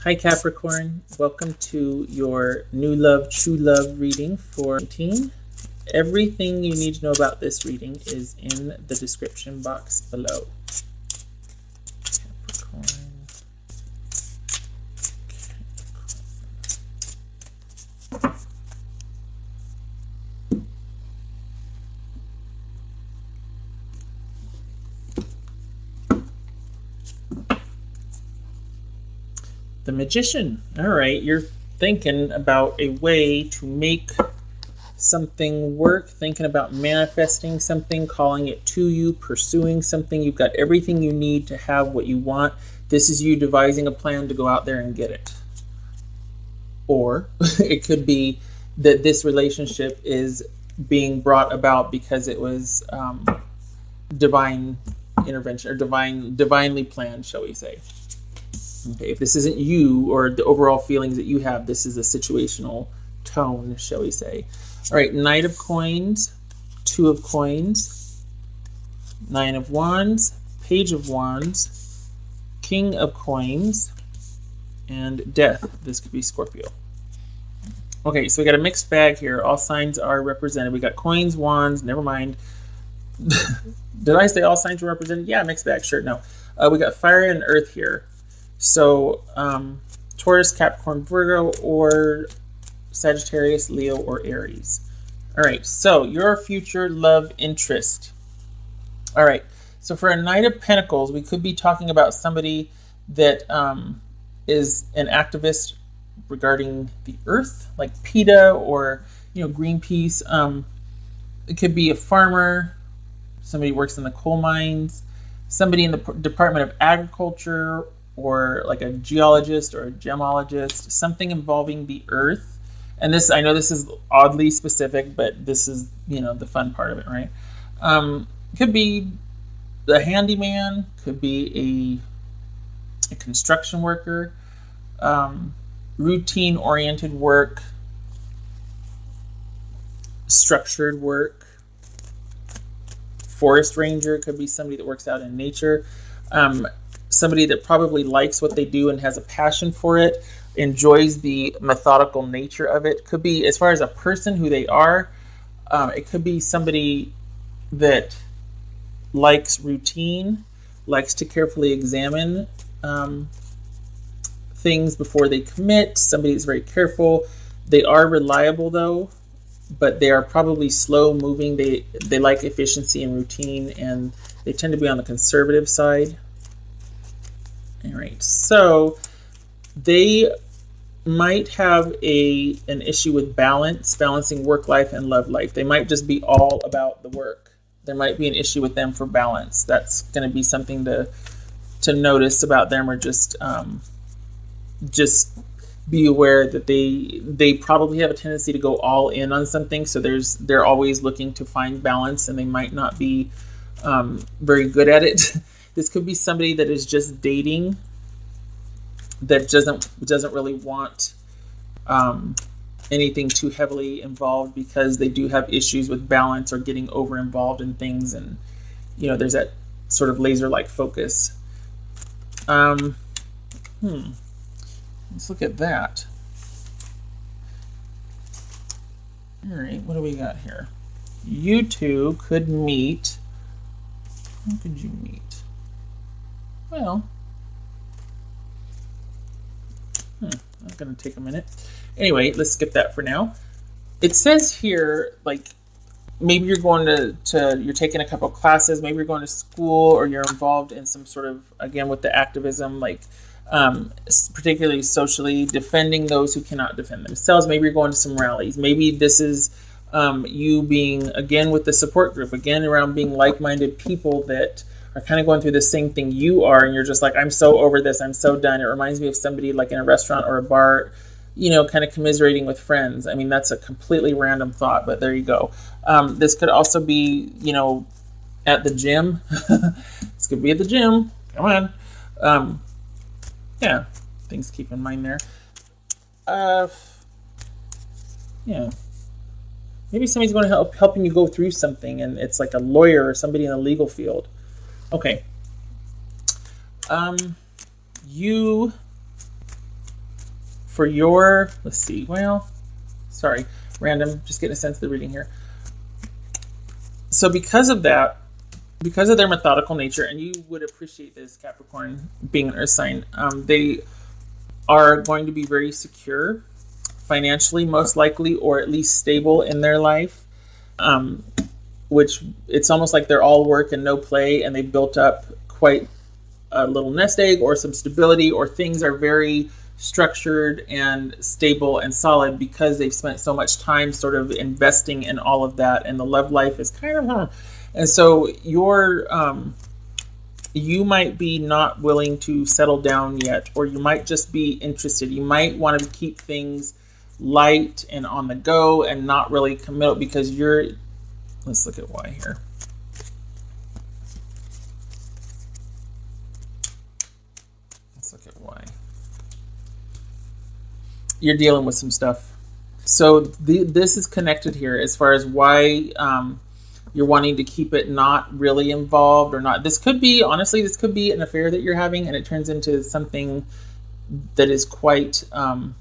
Hi Capricorn, welcome to your new love, true love reading for 19. Everything you need to know about this reading is in the description box below. Capricorn. The Magician. All right, you're thinking about a way to make something work, thinking about manifesting something, calling it to you, pursuing something. You've got everything you need to have what you want. This is you devising a plan to go out there and get it. Or it could be that this relationship is being brought about because it was divine intervention or divinely planned, shall we say. Okay, if this isn't you or the overall feelings that you have, this is a situational tone, shall we say. All right, Knight of Coins, Two of Coins, Nine of Wands, Page of Wands, King of Coins, and Death. This could be Scorpio. Okay, so we got a mixed bag here. All signs are represented. We got coins, wands, never mind. Did I say all signs were represented? Yeah, mixed bag, sure, no. We got fire and earth here. So Taurus, Capricorn, Virgo, or Sagittarius, Leo, or Aries. All right, so your future love interest. All right, so for a Knight of Pentacles, we could be talking about somebody that is an activist regarding the earth, like PETA or Greenpeace. It could be a farmer, somebody who works in the coal mines, somebody in the Department of Agriculture, or like a geologist or a gemologist, something involving the earth. And this, I know this is oddly specific, but this is, the fun part of it, right? Could be the handyman, could be a construction worker, routine-oriented work, structured work. Forest ranger could be somebody that works out in nature. Somebody that probably likes what they do and has a passion for it, enjoys the methodical nature of it. Could be, as far as a person, who they are, it could be somebody that likes routine, likes to carefully examine things before they commit, somebody that's very careful. They are reliable though, but they are probably slow moving. They like efficiency and routine, and they tend to be on the conservative side. All right, so they might have an issue with balancing work life and love life. They might just be all about the work. There might be an issue with them for balance. That's going to be something to notice about them, or just be aware that they probably have a tendency to go all in on something. So they're always looking to find balance, and they might not be very good at it. This could be somebody that is just dating, that doesn't really want anything too heavily involved, because they do have issues with balance or getting over involved in things, and there's that sort of laser-like focus. Let's look at that. All right, what do we got here? You two could meet. How could you meet? Well, that's going to take a minute. Anyway, let's skip that for now. It says here, like, maybe you're going you're taking a couple classes, maybe you're going to school, or you're involved in some sort of, again, with the activism, like, particularly socially, defending those who cannot defend themselves. Maybe you're going to some rallies. Maybe this is you being, again, with the support group, again, around being like-minded people that are kind of going through the same thing you are, and you're just like, I'm so over this, I'm so done. It reminds me of somebody like in a restaurant or a bar, kind of commiserating with friends. I mean, that's a completely random thought, but there you go. This could also be, at the gym. This could be at the gym. Come on. Yeah, things to keep in mind there. Yeah. Maybe somebody's going to helping you go through something, and it's like a lawyer or somebody in the legal field. Okay. You for your, let's see, well, sorry, random, just getting a sense of the reading here. So because of that, because of their methodical nature, and you would appreciate this, Capricorn, being an earth sign, they are going to be very secure financially, most likely, or at least stable in their life, which it's almost like they're all work and no play, and they built up quite a little nest egg or some stability, or things are very structured and stable and solid because they've spent so much time sort of investing in all of that, and the love life is kind of and so you might be not willing to settle down yet, or you might just be interested. You might want to keep things light and on the go and not really commit, because you're, let's look at why here. Let's look at why. You're dealing with some stuff. So this is connected here as far as why you're wanting to keep it not really involved, or not. This could be, honestly, this could be an affair that you're having, and it turns into something that is quite, that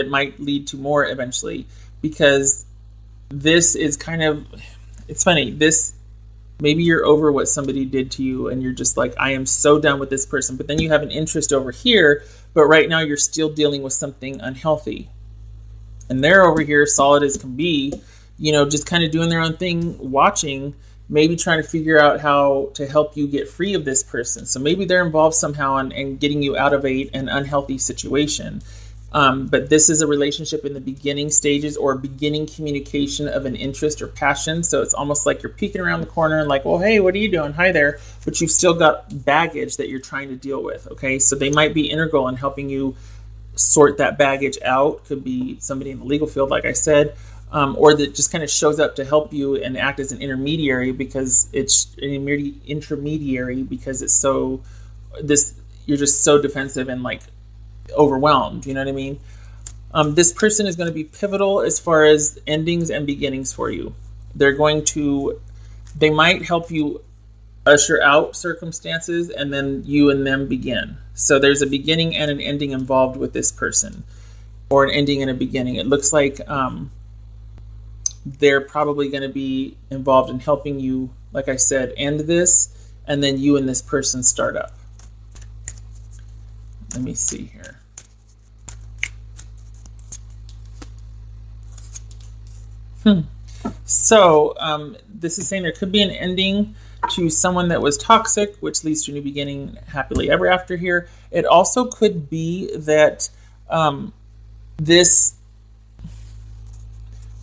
might lead to more eventually, because this is kind of, it's funny, this, maybe you're over what somebody did to you, and you're just like, I am so done with this person, but then you have an interest over here, but right now you're still dealing with something unhealthy. And they're over here, solid as can be, just kind of doing their own thing, watching, maybe trying to figure out how to help you get free of this person. So maybe they're involved somehow in getting you out of an unhealthy situation. But this is a relationship in the beginning stages, or beginning communication of an interest or passion. So it's almost like you're peeking around the corner and like, well, hey, what are you doing? Hi there. But you've still got baggage that you're trying to deal with. Okay. So they might be integral in helping you sort that baggage out. Could be somebody in the legal field, like I said, or that just kind of shows up to help you and act as an intermediary, because it's an intermediary because it's so, you're just so defensive and like overwhelmed. You know what I mean? This person is going to be pivotal as far as endings and beginnings for you. They might help you usher out circumstances, and then you and them begin. So there's a beginning and an ending involved with this person, or an ending and a beginning. It looks like they're probably going to be involved in helping you, like I said, end this, and then you and this person start up. Let me see here. So this is saying there could be an ending to someone that was toxic, which leads to a new beginning, happily ever after here. It also could be that this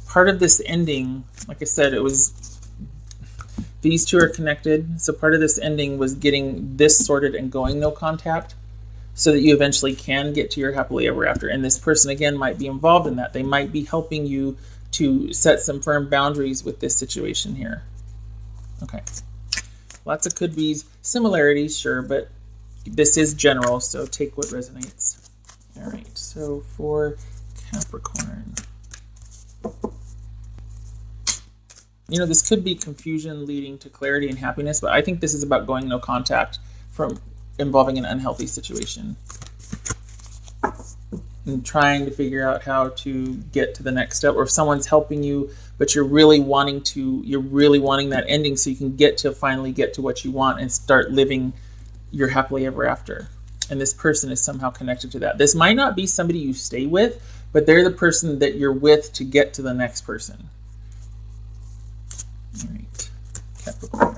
part of this ending, like I said, it was, these two are connected. So part of this ending was getting this sorted and going no contact, so that you eventually can get to your happily ever after. And this person, again, might be involved in that. They might be helping you to set some firm boundaries with this situation here. Okay. Lots of could be similarities, sure, but this is general, so take what resonates. All right, so for Capricorn, this could be confusion leading to clarity and happiness, but I think this is about going no contact from involving an unhealthy situation and trying to figure out how to get to the next step. Or if someone's helping you, but you're really wanting that ending so you can finally get to what you want and start living your happily ever after. And this person is somehow connected to that. This might not be somebody you stay with, but they're the person that you're with to get to the next person. All right, Capricorn.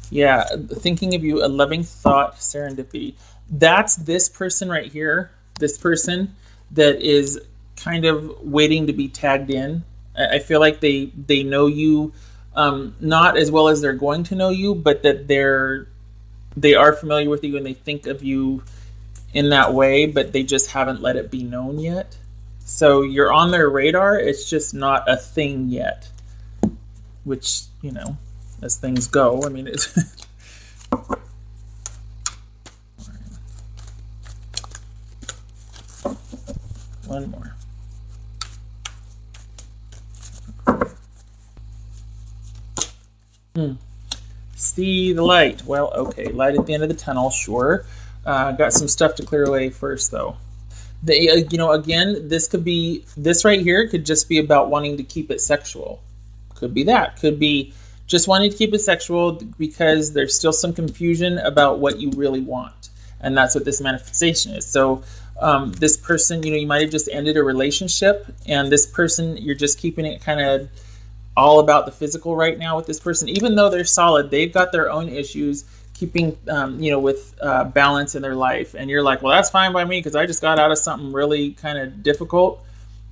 Yeah, thinking of you, a loving thought, serendipity. That's this person right here, this person that is kind of waiting to be tagged in. I feel like they know you, not as well as they're going to know you, but that they are familiar with you and they think of you in that way, but they just haven't let it be known yet. So you're on their radar, it's just not a thing yet, which, as things go, I mean, it's one more. see the light. Well, okay, light at the end of the tunnel, sure. Got some stuff to clear away first, though. Again, this right here could just be about wanting to keep it sexual. Could be that. Could be just wanting to keep it sexual because there's still some confusion about what you really want. And that's what this manifestation is. So this person, you might have just ended a relationship, and this person, you're just keeping it kind of all about the physical right now with this person. Even though they're solid, they've got their own issues keeping, with balance in their life. And you're like, well, that's fine by me because I just got out of something really kind of difficult.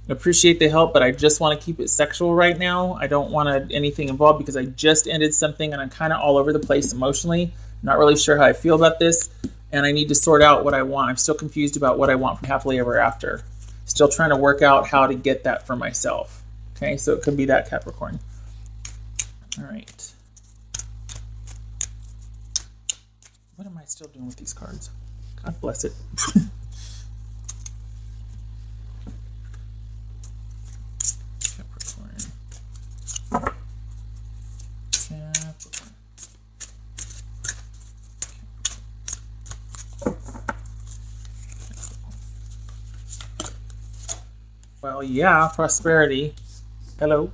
Appreciate the help, but I just want to keep it sexual right now. I don't want anything involved because I just ended something and I'm kind of all over the place emotionally. Not really sure how I feel about this, and I need to sort out what I want. I'm still confused about what I want from happily ever after. Still trying to work out how to get that for myself. Okay, so it could be that, Capricorn. All right. What am I still doing with these cards? God bless it. Capricorn. Well, yeah, prosperity. Hello.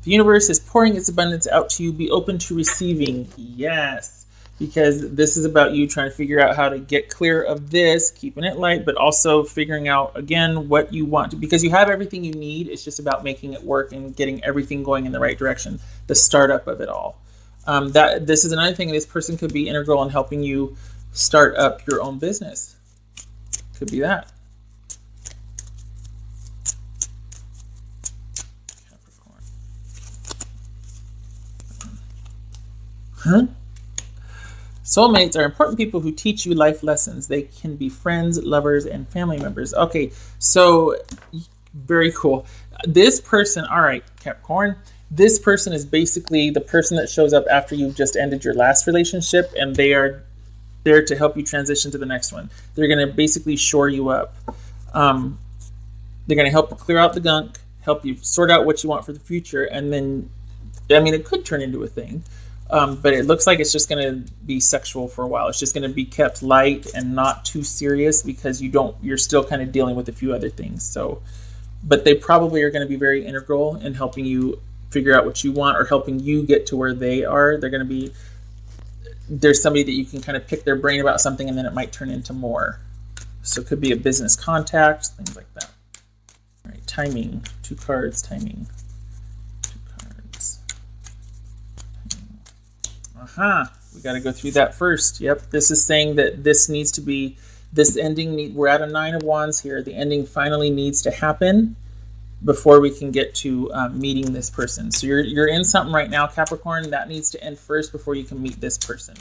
The universe is pouring its abundance out to you. Be open to receiving. Yes. Because this is about you trying to figure out how to get clear of this, keeping it light, but also figuring out, again, what you want to, because you have everything you need. It's just about making it work and getting everything going in the right direction, the startup of it all. This is another thing. This person could be integral in helping you start up your own business. Could be that. Capricorn. Huh? Soulmates are important people who teach you life lessons. They can be friends, lovers, and family members. Okay, so very cool. This person, all right, Capricorn, this person is basically the person that shows up after you've just ended your last relationship, and they are there to help you transition to the next one. They're going to basically shore you up. They're going to help clear out the gunk, help you sort out what you want for the future, and then, it could turn into a thing. But it looks like it's just going to be sexual for a while. It's just going to be kept light and not too serious because you're still kind of dealing with a few other things. So, but they probably are going to be very integral in helping you figure out what you want or helping you get to where they are. There's somebody that you can kind of pick their brain about something, and then it might turn into more. So it could be a business contact, things like that. All right, timing, 2 cards, timing. We got to go through that first. Yep, this is saying that this needs to be, this ending, we're at a 9 of Wands here. The ending finally needs to happen before we can get to meeting this person. So you're in something right now, Capricorn. That needs to end first before you can meet this person.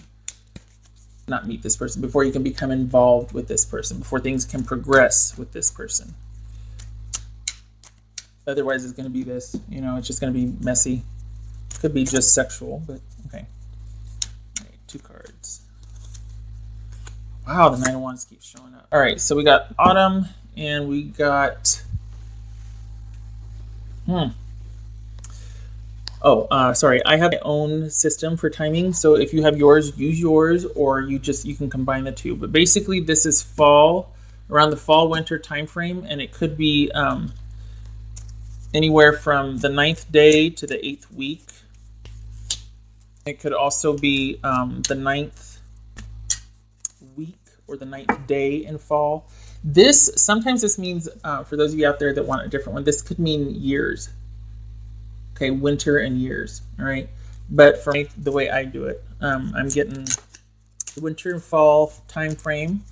Not meet this person, before you can become involved with this person, before things can progress with this person. Otherwise, it's going to be this, it's just going to be messy. Could be just sexual, but okay. 2 cards. Wow, the 9 of Wands keeps showing up. All right, so we got autumn and we got sorry, I have my own system for timing. So if you have yours, use yours, or you can combine the two. But basically this is fall, around the fall winter time frame, and it could be anywhere from the 9th day to the 8th week. It could also be the 9th week or the 9th day in fall. Sometimes this means, for those of you out there that want a different one, this could mean years. Okay, winter and years, all right? But for me, the way I do it, I'm getting the winter and fall time frame,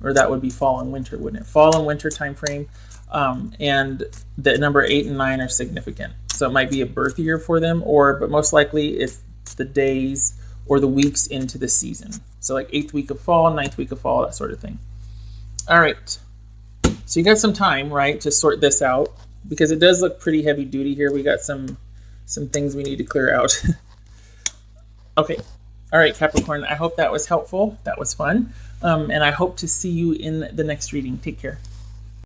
or that would be fall and winter, wouldn't it? Fall and winter time frame, and the number 8 and 9 are significant. So it might be a birth year for them, but most likely it's the days or the weeks into the season. So like 8th week of fall, 9th week of fall, that sort of thing. All right. So you got some time, right, to sort this out, because it does look pretty heavy duty here. We got some things we need to clear out. Okay. All right, Capricorn, I hope that was helpful. That was fun. And I hope to see you in the next reading. Take care.